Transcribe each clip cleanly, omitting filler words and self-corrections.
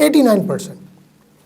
89%।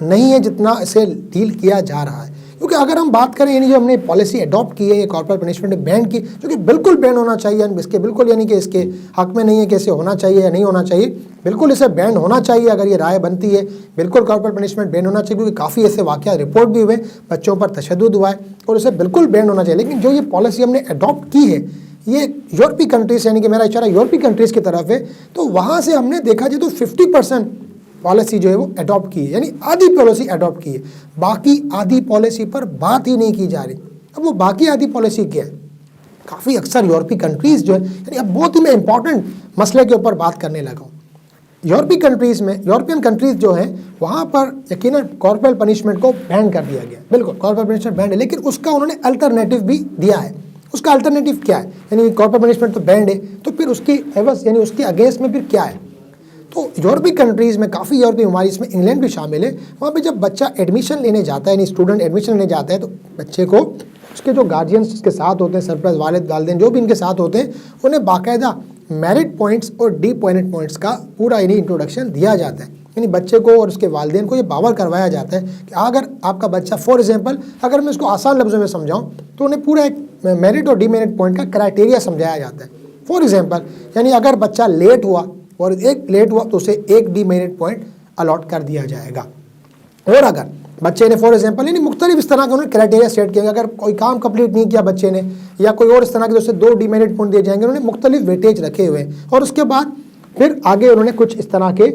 نہیں ہے جتنا اسے ڈیل کیا جا رہا ہے. کیونکہ اگر ہم بات کریں یعنی جو ہم نے پالیسی اڈاپٹ کی ہے یہ کارپوریٹ پنشمنٹ بین کی, جو کہ بالکل بین ہونا چاہیے, اس کے بالکل یعنی کہ اس کے حق میں نہیں ہے کہ اسے ہونا چاہیے یا نہیں ہونا چاہیے, بالکل اسے بین ہونا چاہیے. اگر یہ رائے بنتی ہے بالکل کارپوریٹ پنشمنٹ بین ہونا چاہیے, کیونکہ کافی ایسے واقعات رپورٹ بھی ہوئے, بچوں پر تشدد ہوا ہے, اور اسے بالکل بین ہونا چاہیے. لیکن جو یہ پالیسی ہم نے اڈاپٹ کی ہے یہ یورپی کنٹریز, یعنی کہ میرا اشارہ یورپی کنٹریز کی طرف ہے, تو وہاں سے ہم نے دیکھا جائے تو 50% پالیسی جو ہے وہ اڈاپٹ کی ہے, یعنی آدھی پالیسی اڈاپٹ کی ہے. باقی آدھی پالیسی پر بات ہی نہیں کی جا رہی. اب وہ باقی آدھی پالیسی کیا ہے؟ کافی اکثر یورپی کنٹریز جو ہے, یعنی اب بہت ہی میں امپورٹنٹ مسئلے کے اوپر بات کرنے لگا ہوں. یورپی کنٹریز میں, یورپین کنٹریز جو ہیں وہاں پر یقیناً کارپوریٹ پنشمنٹ کو بین کر دیا گیا, بالکل کارپوریٹ پنشمنٹ بینڈ ہے, لیکن اس کا انہوں نے الٹرنیٹو بھی دیا ہے. اس کا الٹرنیٹو کیا ہے؟ یعنی کارپوریٹ پنشمنٹ تو بینڈ ہے, تو پھر اس کی عوض یعنی اس کے اگینسٹ میں پھر کیا ہے؟ تو یورپی کنٹریز میں, کافی یورپی ممالک میں انگلینڈ بھی شامل ہے, وہاں پہ جب بچہ ایڈمیشن لینے جاتا ہے, یعنی اسٹوڈنٹ ایڈمیشن لینے جاتا ہے, تو بچے کو اس کے جو گارجینس اس کے ساتھ ہوتے ہیں, سرپرائز والد والدین جو بھی ان کے ساتھ ہوتے ہیں, انہیں باقاعدہ میرٹ پوائنٹس اور ڈی پوائنٹس کا پورا یعنی انٹروڈکشن دیا جاتا ہے. یعنی بچے کو اور اس کے والدین کو یہ باور کروایا جاتا ہے کہ اگر آپ کا بچہ, فار ایگزامپل اگر میں اس کو آسان لفظوں میں سمجھاؤں تو انہیں پورا ایک میرٹ اور ڈی میرٹ پوائنٹ کا کرائٹیریا سمجھایا جاتا ہے. فار ایگزامپل یعنی اگر بچہ لیٹ ہوا اور ایک لیٹ ہوا تو اسے ایک ڈی میرٹ پوائنٹ الاٹ کر دیا جائے گا. اور اگر بچے نے فار ایگزامپل یعنی مختلف اس طرح کے انہوں نے کرائٹیریا سیٹ کیا, اگر کوئی کام کمپلیٹ نہیں کیا بچے نے یا کوئی اور اس طرح کے, اسے 2 ڈی میرٹ پوائنٹ دیے جائیں گے. انہوں نے مختلف ویٹیج رکھے ہوئے ہیں, اور اس کے بعد پھر آگے انہوں نے کچھ اس طرح کے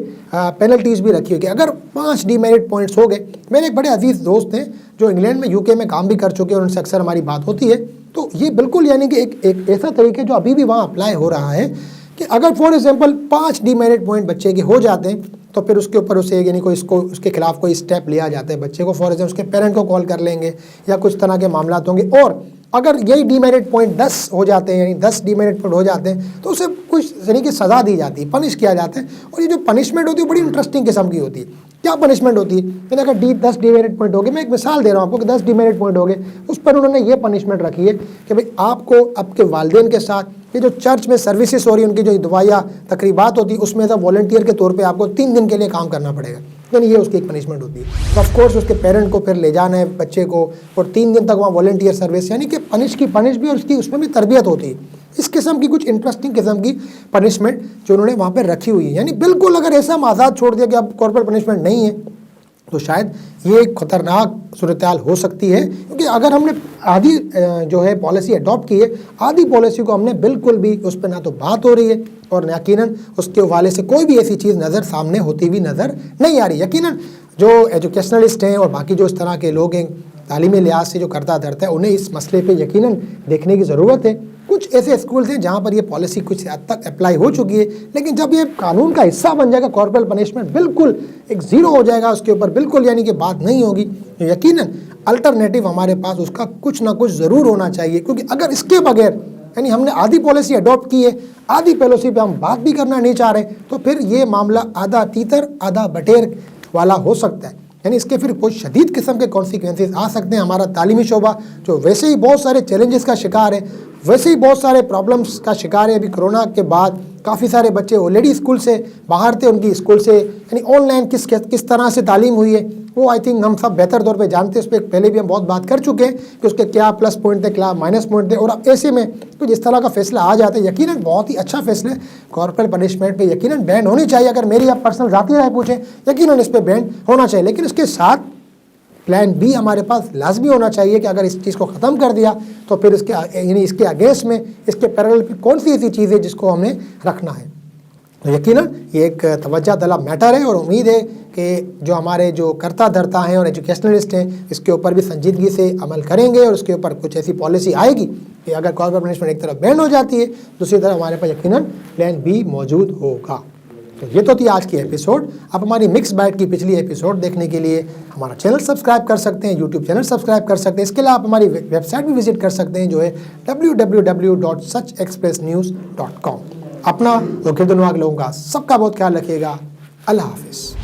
پینلٹیز بھی رکھی ہوئی کہ اگر 5 ڈی میرٹ پوائنٹس ہو گئے. میرے ایک بڑے عزیز دوست ہیں جو انگلینڈ میں UK میں کام بھی کر چکے ہیں, اور ان سے اکثر ہماری بات ہوتی ہے. تو یہ بالکل یعنی کہ ایک ایسا طریقہ جو ابھی بھی وہاں اپلائی ہو رہا ہے کہ اگر for example 5 D merit point بچے کے ہو جاتے ہیں تو پھر اس کے اوپر اسے یعنی کوئی اس کے خلاف کوئی اسٹیپ لیا جاتا ہے. بچے کو فار ایگزامپل اس کے پیرنٹ کو کال کر لیں گے یا کچھ طرح کے معاملات ہوں گے. اور اگر یہی ڈی میرٹ پوائنٹ 10 ہو جاتے ہیں, یعنی 10 ڈی میرٹ پوائنٹ ہو جاتے ہیں, تو اسے کچھ یعنی کہ سزا دی جاتی ہے, پنش کیا جاتا ہے. اور یہ جو پنشمنٹ ہوتی ہے بڑی انٹرسٹنگ قسم کی ہوتی ہے. کیا پنشمنٹ ہوتی ہے؟ یعنی اگر 10 ڈی میرٹ پوائنٹ ہو گئے, میں ایک مثال دے رہا ہوں آپ کو کہ 10 ڈی میرٹ پوائنٹ ہو گئے, اس پر انہوں نے یہ پنشمنٹ رکھی ہے کہ بھئی آپ کو آپ کے والدین کے ساتھ یہ جو چرچ میں سروسز ہو رہی ہیں, ان کی جو دعائیہ تقریبات ہوتی ہیں, اس میں والنٹیئر کے طور پہ آپ کو 3 دن کے لیے کام کرنا پڑے گا. یعنی یہ اس کی ایک پنشمنٹ ہوتی ہے. آف کورس اس کے پیرنٹ کو پھر لے جانا ہے بچے کو, اور 3 دن تک وہاں والنٹیئر سروس, یعنی کہ پنش بھی, اور اس میں بھی تربیت ہوتی ہے. اس قسم کی کچھ انٹرسٹنگ قسم کی پنشمنٹ جو انہوں نے وہاں پہ رکھی ہوئی ہے. یعنی بالکل اگر ایسا ہم آزاد چھوڑ دیا کہ اب کارپوریٹ پنشمنٹ نہیں ہے تو شاید یہ ایک خطرناک صورتحال ہو سکتی ہے. کیونکہ اگر ہم نے آدھی جو ہے پالیسی اڈاپٹ کی ہے, آدھی پالیسی کو ہم نے بالکل بھی اس پہ نہ تو بات ہو رہی ہے, اور یقیناً اس کے حوالے سے کوئی بھی ایسی چیز نظر سامنے ہوتی ہوئی نظر نہیں آ رہی. یقیناً جو ایجوکیشنلسٹ ہیں اور باقی جو اس طرح کے لوگ ہیں تعلیمی لحاظ سے جو کرتا دھرتا ہے, انہیں اس مسئلے پہ یقیناً دیکھنے کی ضرورت ہے. کچھ ایسے اسکولز ہیں جہاں پر یہ پالیسی کچھ حد تک اپلائی ہو چکی ہے, لیکن جب یہ قانون کا حصہ بن جائے گا, کارپوریٹ پنشمنٹ بالکل ایک زیرو ہو جائے گا, اس کے اوپر بالکل یعنی کہ بات نہیں ہوگی, تو یقیناً الٹرنیٹو ہمارے پاس اس کا کچھ نہ کچھ ضرور ہونا چاہیے. کیونکہ اگر اس کے بغیر یعنی ہم نے آدھی پالیسی اڈاپٹ کی ہے, آدھی پالیسی پہ ہم بات بھی کرنا نہیں چاہ رہے, تو پھر یہ معاملہ آدھا تیتر آدھا بٹیر والا ہو سکتا ہے. یعنی اس کے پھر کچھ شدید قسم کے کانسیکوینسز آ سکتے ہیں. ہمارا تعلیمی شعبہ جو ویسے ہی بہت سارے چیلنجز کا شکار ہے, ویسے ہی بہت سارے پرابلمس کا شکار ہے. ابھی کرونا کے بعد کافی سارے بچے آلریڈی اسکول سے باہر تھے, ان کی اسکول سے یعنی آن لائن کس طرح سے تعلیم ہوئی ہے وہ آئی تھنک ہم سب بہتر طور پہ جانتے ہیں. اس پہ پہلے بھی ہم بہت بات کر چکے ہیں کہ اس کے کیا پلس پوائنٹ تھے, کیا مائنس پوائنٹ تھے. اور اب ایسے میں تو جس طرح کا فیصلہ آ جاتا ہے, یقیناً بہت ہی اچھا فیصلہ ہے. کارپوریٹ پنشمنٹ پہ یقیناً بین ہونی چاہیے. اگر میری آپ پرسنل ذاتی رائے پوچھیں, یقیناً اس پہ بین ہونا چاہیے. لیکن اس کے ساتھ پلان بی ہمارے پاس لازمی ہونا چاہیے کہ اگر اس چیز کو ختم کر دیا تو پھر اس کے یعنی اس کے اگینسٹ میں اس کے پیرل پہ کون سی ایسی چیز ہے جس کو ہم نے رکھنا ہے. تو یقیناً یہ ایک توجہ طلب میٹر ہے, اور امید ہے کہ جو ہمارے جو کرتا دھرتا ہیں اور ایجوکیشنلسٹ ہیں اس کے اوپر بھی سنجیدگی سے عمل کریں گے, اور اس کے اوپر کچھ ایسی پالیسی آئے گی کہ اگر کارپوریٹ پنشمنٹ ایک طرف بین ہو جاتی ہے, دوسری طرف ہمارے پاس یقیناً پلان بی موجود ہوگا. تو یہ تو تھی آج کی ایپیسوڈ. آپ ہماری مکس بائٹ کی پچھلی ایپیسوڈ دیکھنے کے لیے ہمارا چینل سبسکرائب کر سکتے ہیں, یوٹیوب چینل سبسکرائب کر سکتے ہیں. اس کے علاوہ آپ ہماری ویب سائٹ بھی وزٹ کر سکتے ہیں جو ہے www.suchexpressnews.com. اپنا اور گرد و نواح کے لوگوں کا سب کا بہت خیال رکھیے گا. اللہ حافظ.